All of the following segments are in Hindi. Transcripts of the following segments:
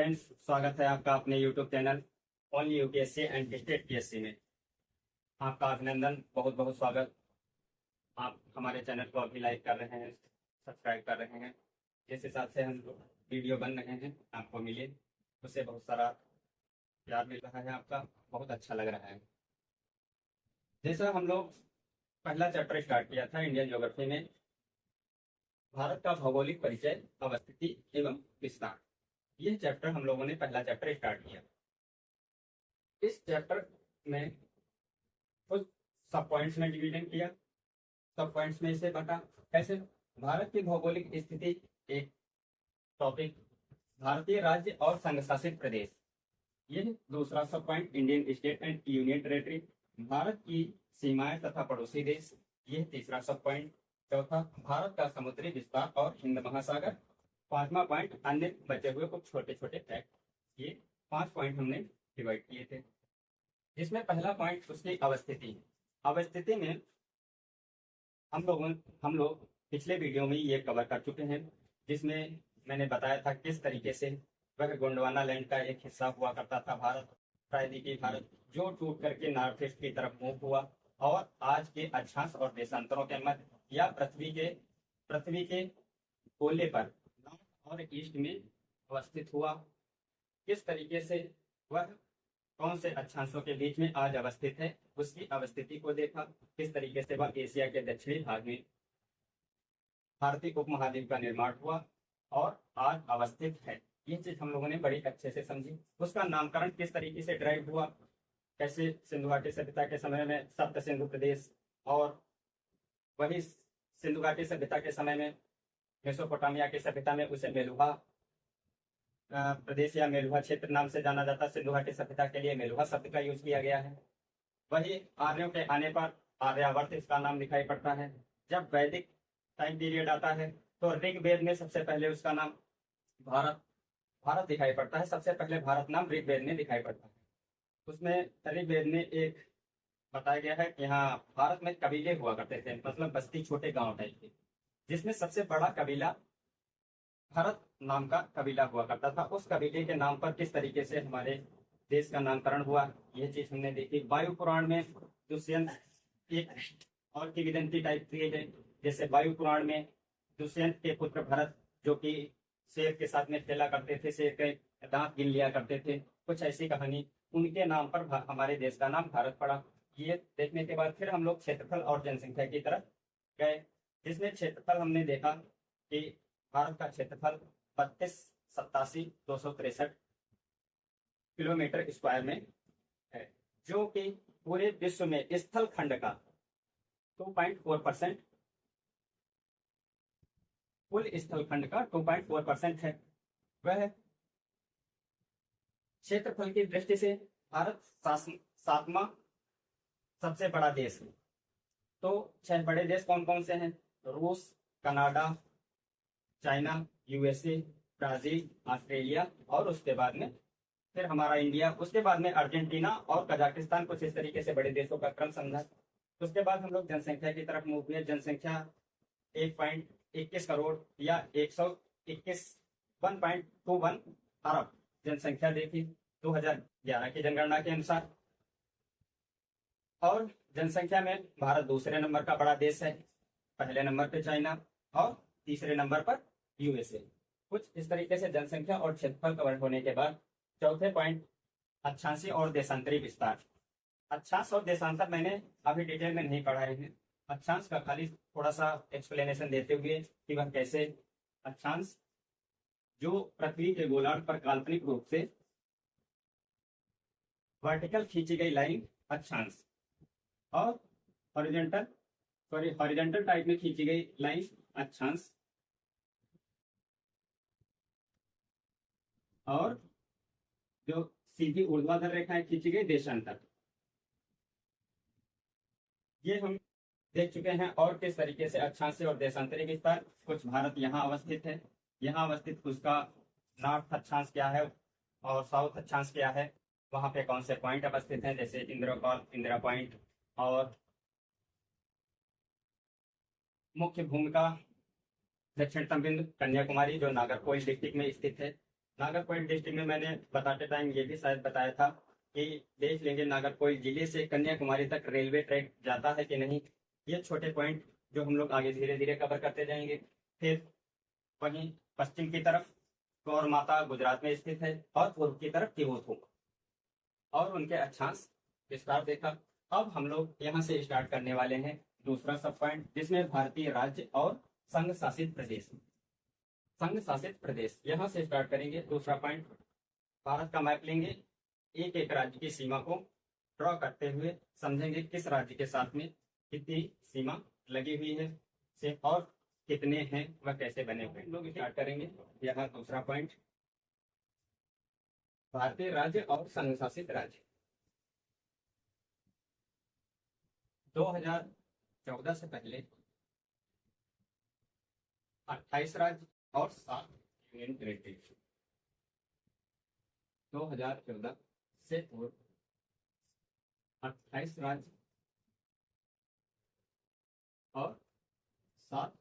फ्रेंड्स, स्वागत है आपका अपने YouTube channel only UPSC and state PSC में। आपका अभिनंदन, बहुत बहुत स्वागत। आप हमारे चैनल को अभी लाइक कर रहे हैं, सब्सक्राइब कर रहे हैं। जिस हिसाब से हम वीडियो बन रहे हैं आपको मिले, उससे बहुत सारा प्यार मिल रहा है, आपका बहुत अच्छा लग रहा है। जैसा हम लोग पहला चैप्टर स्टार्ट किया था इंडियन ज्योग्राफी में, भारत का भौगोलिक परिचय, अवस्थिति एवं विस्तार, यह चैप्टर हम लोगों ने पहला चैप्टर स्टार्ट किया। इस चैप्टर में कुछ सब पॉइंट्स में डिवीजन किया, सब पॉइंट्स में इसे बांटा। कैसे? भारत की भौगोलिक स्थिति एक टॉपिक, भारतीय राज्य और संघ शासित प्रदेश यह दूसरा सब point, Indian state and union territory, Bharat की सीमाएं तथा पड़ोसी देश यह तीसरा सब पॉइंट, चौथा भारत का समुद्री विस्तार और हिंद महासागर, पांचवा पॉइंट अन्य बचे हुए कुछ छोटे छोटे फैक्ट। ये 5 पॉइंट हमने डिवाइड किए थे, जिसमें पहला पॉइंट उसकी अवस्थिति। अवस्थिति में हम लोग पिछले वीडियो में ये कवर कर चुके हैं, जिसमें मैंने बताया था किस तरीके से वह गोंडवाना लैंड का एक हिस्सा हुआ करता था भारत, प्रायद्वीपीय भारत, जो टूट करके नॉर्थ ईस्ट की तरफ मूव हुआ और आज के अक्षांश और देशांतरों के मध्य या पृथ्वी के गोले पर नॉर्थ और ईस्ट में अवस्थित हुआ। किस तरीके से वह कौन से अक्षांशों के बीच में आज अवस्थित है, उसकी अवस्थिति को देखा। किस तरीके से वह एशिया के दक्षिणी भाग में भारतीय उपमहाद्वीप का निर्माण हुआ और आज अवस्थित है, ये चीज हम लोगों ने बड़ी अच्छे से समझी। उसका नामकरण किस तरीके से ड्राइव हुआ, कैसे सिंधु घाटी सभ्यता के समय में सप्त सिंधु प्रदेश और वही सिंधु घाटी सभ्यता के समय में मेसोपोटामिया की सभ्यता में उसे मेलुहा प्रदेश या मेलुहा क्षेत्र नाम से जाना जाता। सिंधु घाटी सभ्यता के लिए मेलुहा शब्द का यूज किया गया है। वही आर्यों के आने पर आर्यावर्त इसका नाम दिखाई पड़ता है। जब वैदिक टाइम पीरियड आता है तो ऋग्वेद में सबसे पहले उसका नाम भारत दिखाई पड़ता है। सबसे पहले भारत नाम ऋग्वेद में दिखाई पड़ता है। उसमें ऋग्वेद में एक बताया गया है कि यहाँ भारत में कबीले हुआ करते थे, मतलब बस्ती, छोटे गांव टाइप के, जिसमें सबसे बड़ा कबीला भारत नाम का कबीला हुआ करता था। उस कबीले के नाम पर किस तरीके से हमारे देश का नामकरण हुआ, यह चीज हमने देखी। वायु पुराण में दुष्यंत एक और किंवदंती टाइप दिए गए, जैसे वायु पुराण में दुष्यंत के पुत्र भरत, जो कि शेर के साथ में खेला करते थे, शेर के दांत गिन लिया करते थे, कुछ ऐसी कहानी, उनके नाम पर हमारे देश का नाम भारत पड़ा। ये देखने के बाद फिर हम लोग क्षेत्रफल और जनसंख्या की तरफ गए, जिसमें क्षेत्रफल हमने देखा कि भारत का क्षेत्रफल 32,87,263 किलोमीटर स्क्वायर में है, जो कि पूरे विश्व में स्थल खंड का 2.4%, कुल स्थल खंड का 2.4% है। वह क्षेत्रफल की दृष्टि से भारत 7वां सबसे बड़ा देश है। तो 6 बड़े देश कौन कौन से हैं? रूस, Canada, China, USA, Brazil, Australia और उसके बाद में फिर हमारा इंडिया, उसके बाद में अर्जेंटीना और कजाकिस्तान। कुछ इस तरीके से बड़े देशों का क्रम समझा। उसके बाद हम लोग जनसंख्या की तरफ मूव हुए। जनसंख्या 1.21 करोड़ या 121 अरब जनसंख्या देखी 2011 की जनगणना के अनुसार। और जनसंख्या में भारत दूसरे नंबर का बड़ा देश है, पहले नंबर पे चाइना और तीसरे नंबर पर यूएसए। कुछ इस तरीके से जनसंख्या और क्षेत्रफल कवर होने के बाद चौथे पॉइंट, अक्षांशीय और देशांतरी विस्तार। अक्षांश और देशांतर मैंने अभी डिटेल में नहीं पढ़ाए हैं। अक्षांश का खाली थोड़ा सा एक्सप्लेनेशन देते हुए कि वह कैसे अक्षांश जो पृथ्वी के गोलार्ध पर काल्पनिक रूप से वर्टिकल खींची गई लाइन अक्षांश और हॉरिजॉन्टल टाइप में खींची गई लाइन अक्षांश और जो सीधी ऊर्ध्वाधर रेखाएं खींची गई देशांतर, ये हम देख चुके हैं। और किस तरीके से अक्षांशीय और देशांतरी विस्तार, कुछ भारत यहाँ अवस्थित है, यहाँ अवस्थित उसका नॉर्थ अक्षांश क्या है और साउथ अक्षांश क्या है, वहां पे कौन से पॉइंट अवस्थित हैं, जैसे इंदिरा पॉइंट और मुख्य भूमिका दक्षिणतम बिंदु कन्याकुमारी, जो नागरकोइल डिस्ट्रिक्ट में स्थित है। नागरकोइल डिस्ट्रिक्ट में मैंने बताते टाइम ये भी शायद बताया था कि देख लेंगे नागरकोइल जिले से कन्याकुमारी तक रेलवे ट्रैक जाता है कि नहीं। ये छोटे पॉइंट जो हम लोग आगे धीरे धीरे कवर करते जाएंगे। फिर वहीं पश्चिम की तरफ गौर माता गुजरात में स्थित है और पूर्व की तरफ तिरुवथु और उनके अक्षांश विस्तार देखा। अब हम लोग यहाँ से स्टार्ट करने वाले हैं दूसरा सब पॉइंट, जिसमें भारतीय राज्य और संघ शासित प्रदेश। संघ शासित प्रदेश यहाँ से स्टार्ट करेंगे। दूसरा पॉइंट, भारत का मैप लेंगे, एक एक राज्य की सीमा को ड्रॉ करते हुए समझेंगे किस राज्य के साथ में कितनी सीमा लगी हुई है से और कितने हैं वह कैसे बने हुए हैं। लोग स्टार्ट करेंगे। यहाँ दूसरा पॉइंट, भारतीय राज्य और संघ शासित राज्य। 2014 से पहले 28 राज्य और 7 यूनियन टेरिटरी। 2014 से पूर्व 28 राज्य और 7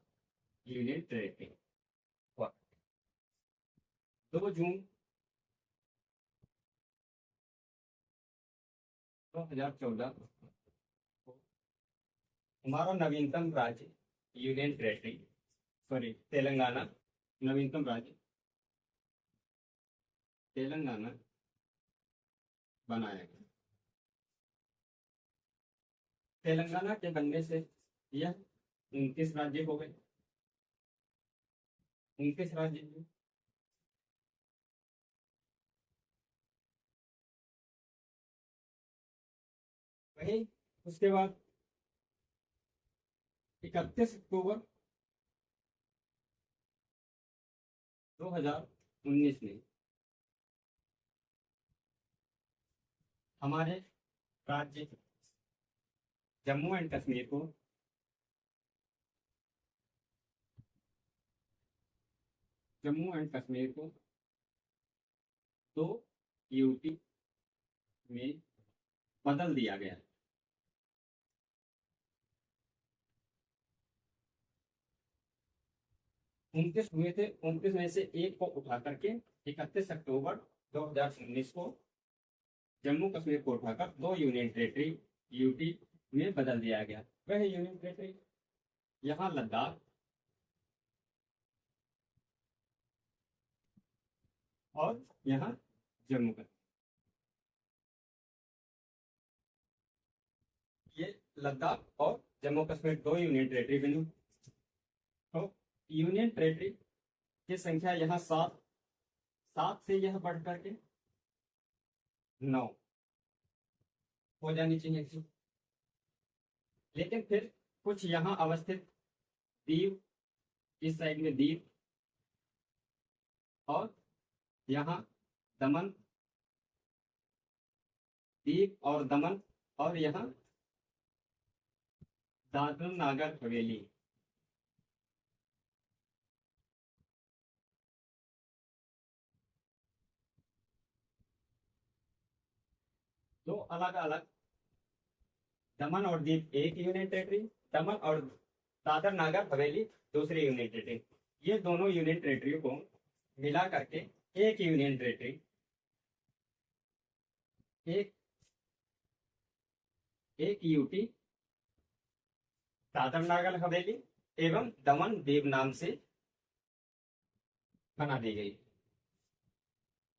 यूनियन टेरिटरी। 2 जून 2014 को हमारा नवीनतम राज्य यूनियन टेरिटरी, सॉरी तेलंगाना, नवीनतम राज्य तेलंगाना बनाया गया। तेलंगाना के बनने से यह 29 राज्य हो गए। 29 राज्य वही उसके बाद 31 अक्टूबर 2019 में हमारे राज्य जम्मू एंड कश्मीर को दो यूटी में बदल दिया गया। 29 हुए थे, 29 में से एक को उठा करके 31 अक्टूबर 2019 को जम्मू कश्मीर को उठाकर 2 यूनियन टेरिटरी यूटी में बदल दिया गया। वह यूनियन टेरिटरी यहाँ लद्दाख और यहाँ जम्मू कश्मीर। ये लद्दाख और जम्मू कश्मीर 2 यूनियन टेरिटरी बनी। तो यूनियन टेरिटरी की संख्या यहाँ 7 से यह बढ़ करके 9 हो जानी चाहिए थी। लेकिन फिर कुछ यहाँ अवस्थित दीव, इस साइड में दीव और यहाँ दमन, दीव और दमन और यहाँ दादर नागर हवेली, दो अलग अलग, दमन और दीव एक यूनियन टेरिटरी, दमन और दादर नागर हवेली दूसरी यूनियन टेरिटरी। ये दोनों यूनियन टेरिटरियों को मिला करके एक यूनियन टेरिटरी, एक यूटी दादर नागर हवेली एवं दमन दीव नाम से बना दी गई।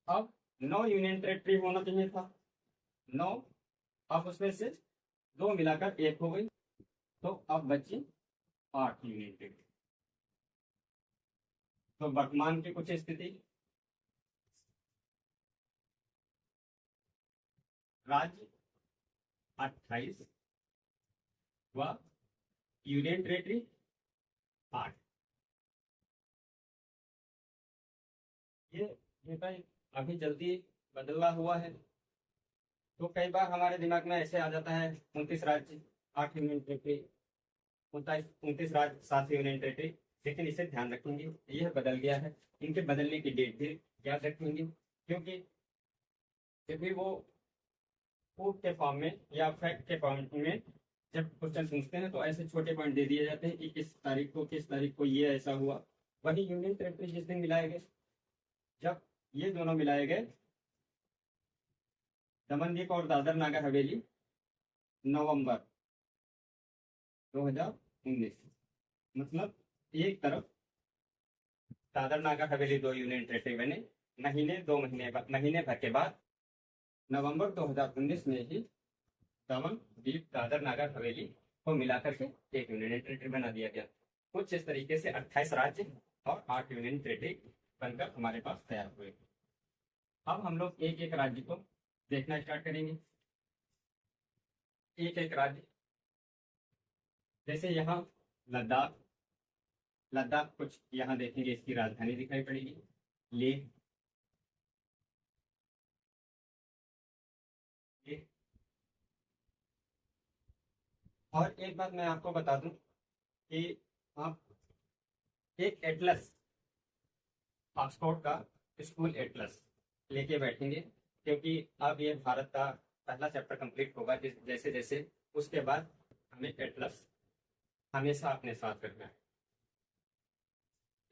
अब 9 यूनियन टेरिटरी होना चाहिए था, 9। अब उसमें से 2 मिलाकर 1 हो गई, तो अब बची 8 यूनियन टेरिटरी। तो वर्तमान की कुछ स्थिति, राज्य 28 व यूनियन टेरिटरी 8। ये डेटा अभी जल्दी बदला हुआ है, तो कई बार हमारे दिमाग में ऐसे आ जाता है 29 राज्य 8 यूनियन टेरिटरी, 29 राज्य 7 यूनियन टेरिटरी। लेकिन इसे ध्यान रखेंगे यह बदल गया है, इनके बदलने की डेट भी याद रखेंगे, क्योंकि जब भी वो प्रूफ के फॉर्म में या फैक्ट के फॉर्म में जब क्वेश्चन पूछते हैं तो ऐसे छोटे पॉइंट दे दिए जाते हैं कि किस तारीख को ये ऐसा हुआ। वही यूनियन टेरिटरी जिस दिन मिलाए गए, जब ये दोनों मिलाए गए दमन द्वीप और दादर नागर हवेली नवंबर 2019। मतलब एक तरफ दादर नागर हवेली 2 यूनियन टेरिटरी बने, महीने भर के बाद नवंबर 2019 में ही दमन द्वीप दादर नागर हवेली को मिलाकर के एक यूनियन टेरिटरी बना दिया गया। कुछ इस तरीके से 28 राज्य और 8 यूनियन टेरिटरी बनकर हमारे पास तैयार हुए। अब हम लोग एक एक राज्य को देखना स्टार्ट करेंगे, एक एक राज्य। जैसे यहाँ लद्दाख, लद्दाख कुछ यहाँ देखेंगे, इसकी राजधानी दिखाई पड़ेगी लेह। और एक बात मैं आपको बता दूं कि आप एक एटलस, ऑक्सफोर्ड का स्कूल एटलस लेके बैठेंगे, क्योंकि अब ये भारत का पहला चैप्टर कंप्लीट होगा जैसे जैसे, उसके बाद हमें एटलस हमेशा अपने साथ रखना है।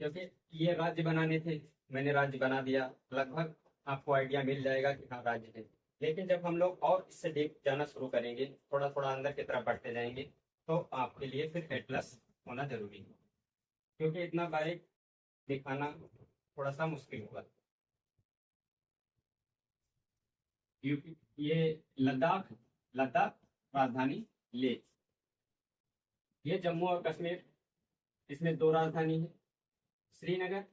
क्योंकि ये राज्य बनाने थे, मैंने राज्य बना दिया, लगभग आपको आइडिया मिल जाएगा कि हाँ राज्य है। लेकिन जब हम लोग और इससे डीप जाना शुरू करेंगे, थोड़ा थोड़ा अंदर की तरफ बढ़ते जाएंगे, तो आपके लिए फिर एटलस होना जरूरी है, क्योंकि इतना बारीक दिखाना थोड़ा सा मुश्किल होगा। यूपी, ये लद्दाख, लद्दाख राजधानी लेह। ये जम्मू और कश्मीर, इसमें 2 राजधानी है, श्रीनगर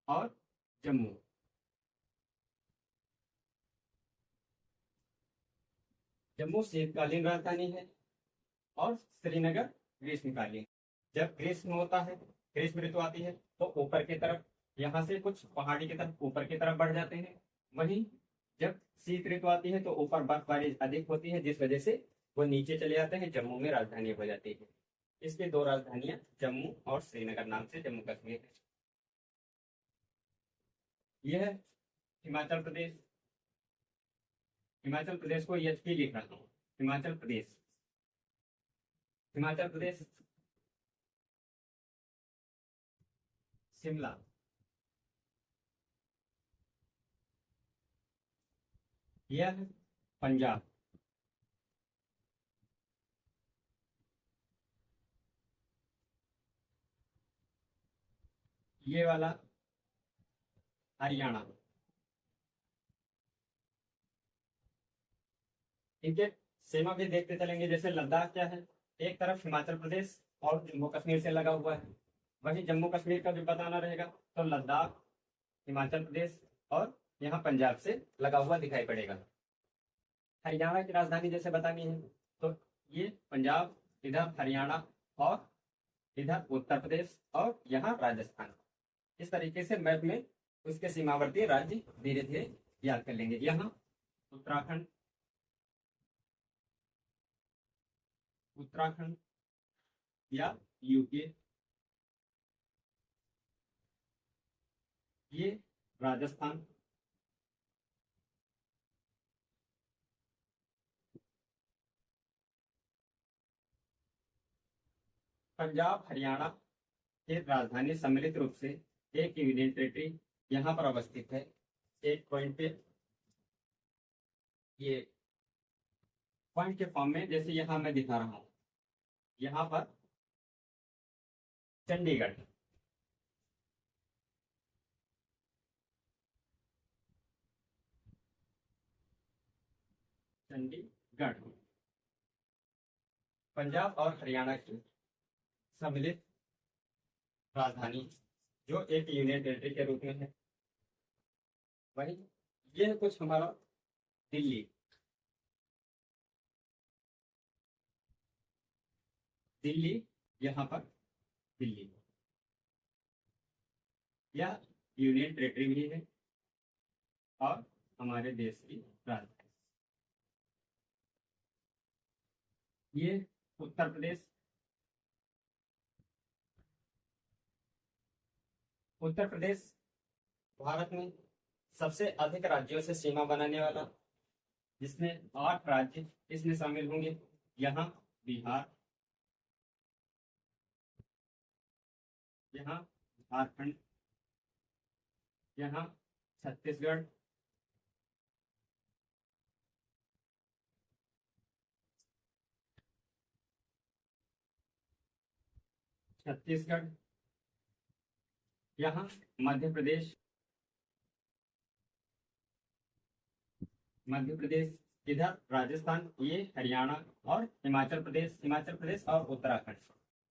और जम्मू। जम्मू शीतकालीन राजधानी है और श्रीनगर ग्रीष्मकालीन। जब ग्रीष्म होता है, ग्रीष्म ऋतु आती है, तो ऊपर की तरफ यहाँ से कुछ पहाड़ी की तरफ ऊपर की तरफ बढ़ जाते हैं। वहीं जब शीत ऋतु आती है तो ऊपर बर्फबारी अधिक होती है, जिस वजह से वो नीचे चले जाते हैं, जम्मू में राजधानी हो जाती है। इसकी 2 राजधानियां जम्मू और श्रीनगर नाम से जम्मू कश्मीर है। यह है हिमाचल प्रदेश। हिमाचल प्रदेश को एचपी लिख रहा हूँ, हिमाचल प्रदेश। हिमाचल प्रदेश, शिमला। यह है पंजाब। ये वाला हरियाणा। इनके सीमा भी देखते चलेंगे। जैसे लद्दाख क्या है, एक तरफ हिमाचल प्रदेश और जम्मू कश्मीर से लगा हुआ है। वहीं जम्मू कश्मीर का भी बताना रहेगा, तो लद्दाख हिमाचल प्रदेश और यहाँ पंजाब से लगा हुआ दिखाई पड़ेगा। हरियाणा की राजधानी जैसे बतानी है, तो ये पंजाब, इधर हरियाणा और इधर उत्तर प्रदेश और यहाँ राजस्थान। इस तरीके से मैप में उसके सीमावर्ती राज्य धीरे धीरे याद कर लेंगे। यहाँ उत्तराखंड, उत्तराखंड या यूके। ये राजस्थान। पंजाब हरियाणा की राजधानी सम्मिलित रूप से एक यूनियन टेरिटरी यहाँ पर अवस्थित है। एक पॉइंट पे, ये पॉइंट के फॉर्म में, जैसे यहाँ मैं दिखा रहा हूँ, यहाँ पर चंडीगढ़, चंडीगढ़ पंजाब और हरियाणा की सम्मिलित राजधानी, जो एक यूनियन टेरिटरी के रूप में है। वही यह कुछ हमारा दिल्ली, दिल्ली यहाँ पर दिल्ली, यह यूनियन टेरिटरी भी है और हमारे देश की राजधानी। ये उत्तर प्रदेश। उत्तर प्रदेश भारत में सबसे अधिक राज्यों से सीमा बनाने वाला, जिसमें 8 राज्य इसमें शामिल होंगे। यहाँ बिहार, यहाँ झारखंड, यहाँ छत्तीसगढ़, छत्तीसगढ़, यहाँ मध्य प्रदेश, मध्य प्रदेश, इधर राजस्थान, ये हरियाणा और हिमाचल प्रदेश, हिमाचल प्रदेश और उत्तराखंड।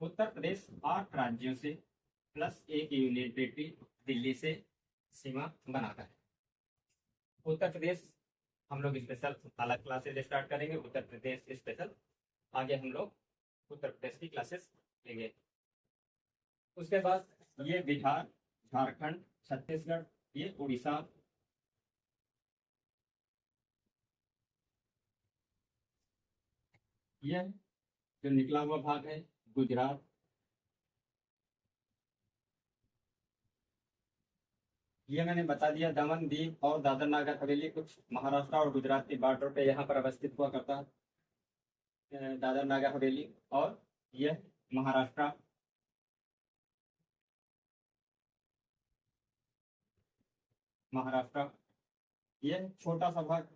उत्तर प्रदेश 8 राज्यों से प्लस एक यूनियन टेरिटरी दिल्ली से सीमा बनाता है। उत्तर प्रदेश हम लोग स्पेशल अलग क्लासेस स्टार्ट करेंगे, उत्तर प्रदेश स्पेशल। आगे हम लोग उत्तर प्रदेश की क्लासेस लेंगे। उसके बाद ये बिहार, झारखंड, छत्तीसगढ़, ये उड़ीसा, यह जो निकला हुआ भाग है गुजरात, ये मैंने बता दिया। दमन दीव और दादर नागर हवेली कुछ महाराष्ट्र और गुजरात के बॉर्डर पे यहाँ पर अवस्थित हुआ करता है, दादर नागर हवेली। और यह महाराष्ट्र, महाराष्ट्र, यह छोटा सा भाग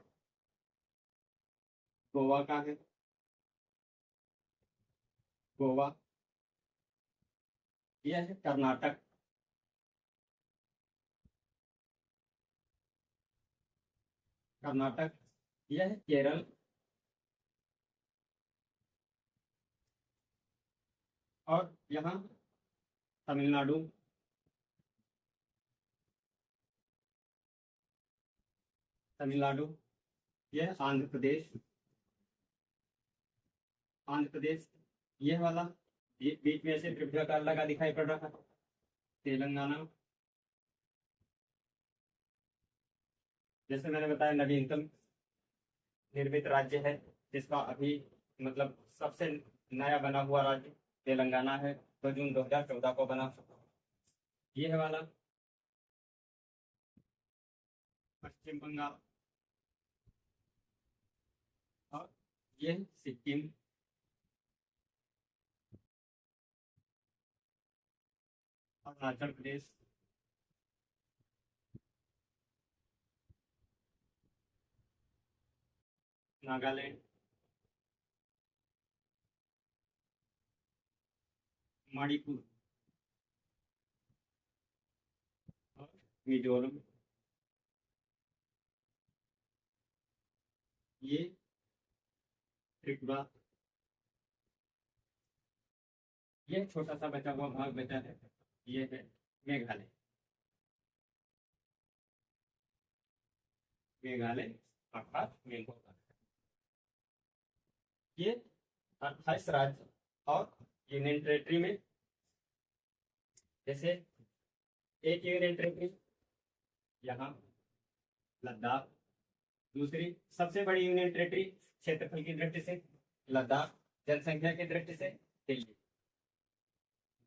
गोवा का है, गोवा, यह है कर्नाटक, कर्नाटक, यह है केरल, और यहाँ तमिलनाडु, तमिलनाडु, यह आंध्र प्रदेश, आंध्र प्रदेश, यह वाला बीच में ऐसे त्रिभुजाकार लगा दिखाई पड़ रहा है तेलंगाना। जैसे मैंने बताया नवीनतम निर्मित राज्य है, जिसका अभी मतलब सबसे नया बना हुआ राज्य तेलंगाना है, 2 जून 2014 को बना। ये है वाला पश्चिम बंगाल, और ये सिक्किम, अरुणाचल प्रदेश, नागालैंड, मणिपुर और मिजोरम। ये त्रिपुरा, ये छोटा सा बचा हुआ भाग बचा है, ये है मेघालय, मेघालय अर्थात मेघों। ये 28 राज्य और यूनियन टेरिटरी में, जैसे एक यूनियन टेरिटरी यहाँ लद्दाख, दूसरी सबसे बड़ी यूनियन टेरिटरी क्षेत्रफल की दृष्टि से लद्दाख, जनसंख्या की दृष्टि से दिल्ली,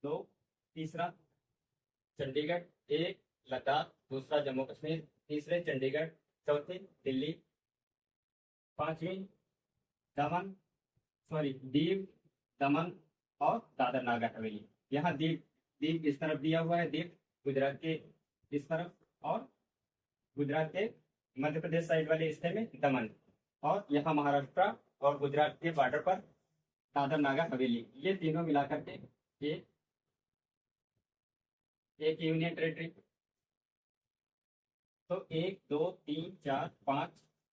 2, तीसरा चंडीगढ़, 1 लद्दाख, दूसरा जम्मू कश्मीर, तीसरे चंडीगढ़, चौथी दिल्ली, 5वीं दमन, सॉरी दीव, दमन और दादर नागर हवेली। यहाँ दीव, दीव इस तरफ दिया हुआ है, दीव गुजरात के इस तरफ, और गुजरात के मध्य प्रदेश साइड वाले हिस्से में दमन, और यहाँ महाराष्ट्र और गुजरात के बॉर्डर पर दादर नागर हवेली। ये तीनों मिलाकर के एक यूनियन टेरिटरी। तो 1, 2, 3, 4, 5,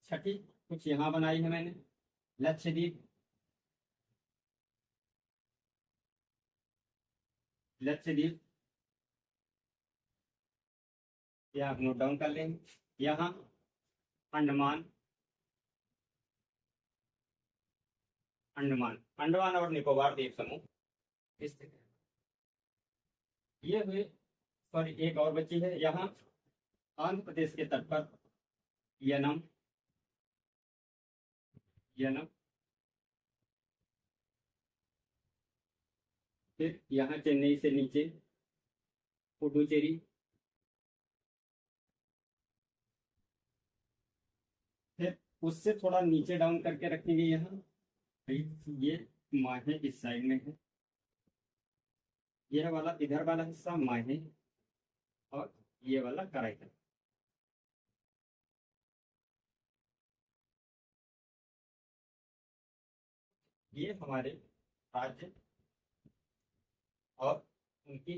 छठी कुछ यहाँ बनाई है मैंने, लक्षद्वीप, लक्षद्वीप, यह आप नोट डाउन कर लेंगे। यहाँ अंडमान, अंडमान, अंडमान और निकोबार द्वीप समूह स्थित है। ये हुए, सॉरी एक और बची है यहाँ आंध्र प्रदेश के तट पर यनम, यनम, फिर यहाँ चेन्नई से नीचे पुडुचेरी, फिर उससे थोड़ा नीचे डाउन करके रखेंगे यहाँ, ये माहे इस साइड में है, यह वाला इधर वाला हिस्सा माहे, और ये वाला कराइकल। ये हमारे राज्य और उनकी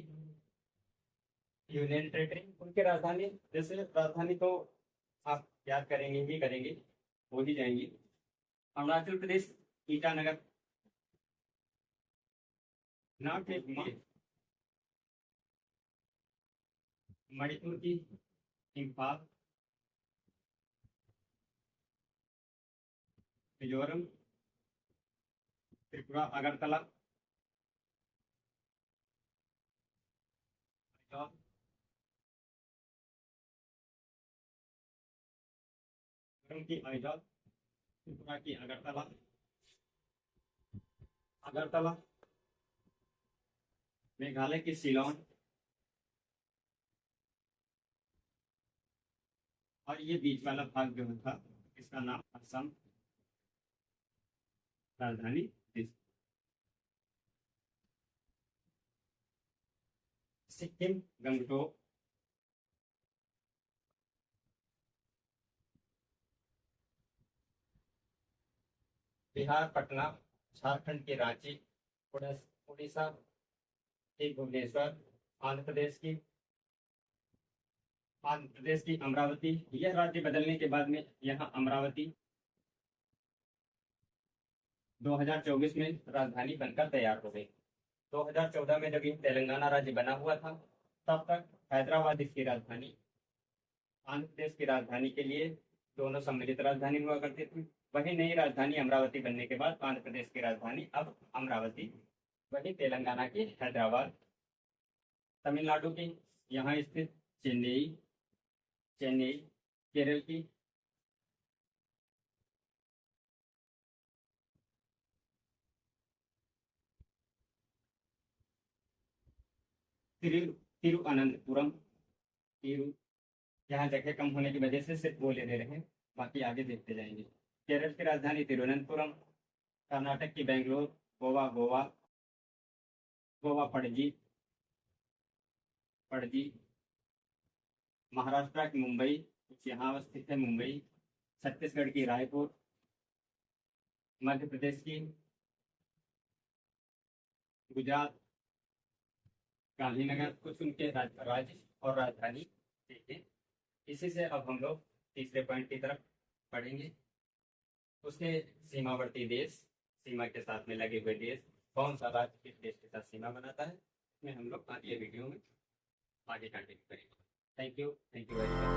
यूनियन टेरिटरी, उनके राजधानी, जैसे राजधानी तो आप याद करेंगे ही करेंगे, हो ही जाएंगी। अरुणाचल प्रदेश ईटानगर, नॉर्थ ईस्ट में मणिपुर की इम्फाल, मिजोरम, त्रिपुरा अगरतला, मिजोरम की आइजॉल, त्रिपुरा की अगरतला, अगरतला, मेघालय की शिलोंग, और ये बीच वाला भाग जो था इसका नाम असम, राजधानी दिस। सिक्किम गंगटोक, बिहार पटना, झारखंड की रांची, उड़ीसा की भुवनेश्वर, आंध्र प्रदेश की अमरावती। यह राज्य बदलने के बाद में यहाँ अमरावती 2024 में राजधानी बनकर तैयार हो गई। 2014 में जब यह तेलंगाना राज्य बना हुआ था, तब तक हैदराबाद इसकी राजधानी, आंध्र प्रदेश की राजधानी के लिए दोनों सम्मिलित राजधानी हुआ करती थी। वही नई राजधानी अमरावती बनने के बाद आंध्र प्रदेश की राजधानी अब अमरावती, वही तेलंगाना की हैदराबाद, तमिलनाडु की यहाँ स्थित चेन्नई, केरल की तिरुअनंतपुरम, तिरु, यहाँ जगह कम होने की वजह से सिर्फ वो ले दे रहे हैं, बाकी आगे देखते जाएंगे। केरल की राजधानी तिरुवनंतपुरम, कर्नाटक की बेंगलोर, गोवा गोवा पणजी, महाराष्ट्र की मुंबई, कुछ यहाँ अवस्थित है मुंबई, छत्तीसगढ़ की रायपुर, मध्य प्रदेश की गुजरात, गांधीनगर, कुछ उनके राज्य और राजधानी देखें। इसी से अब हम लोग तीसरे पॉइंट की तरफ पढ़ेंगे। उसके सीमावर्ती देश, सीमा के साथ में लगे हुए देश, कौन सा राज्य किस देश के साथ सीमा बनाता है, इसमें हम लोग अगले वीडियो में आगे कंटिन्यू करेंगे। Thank you very much.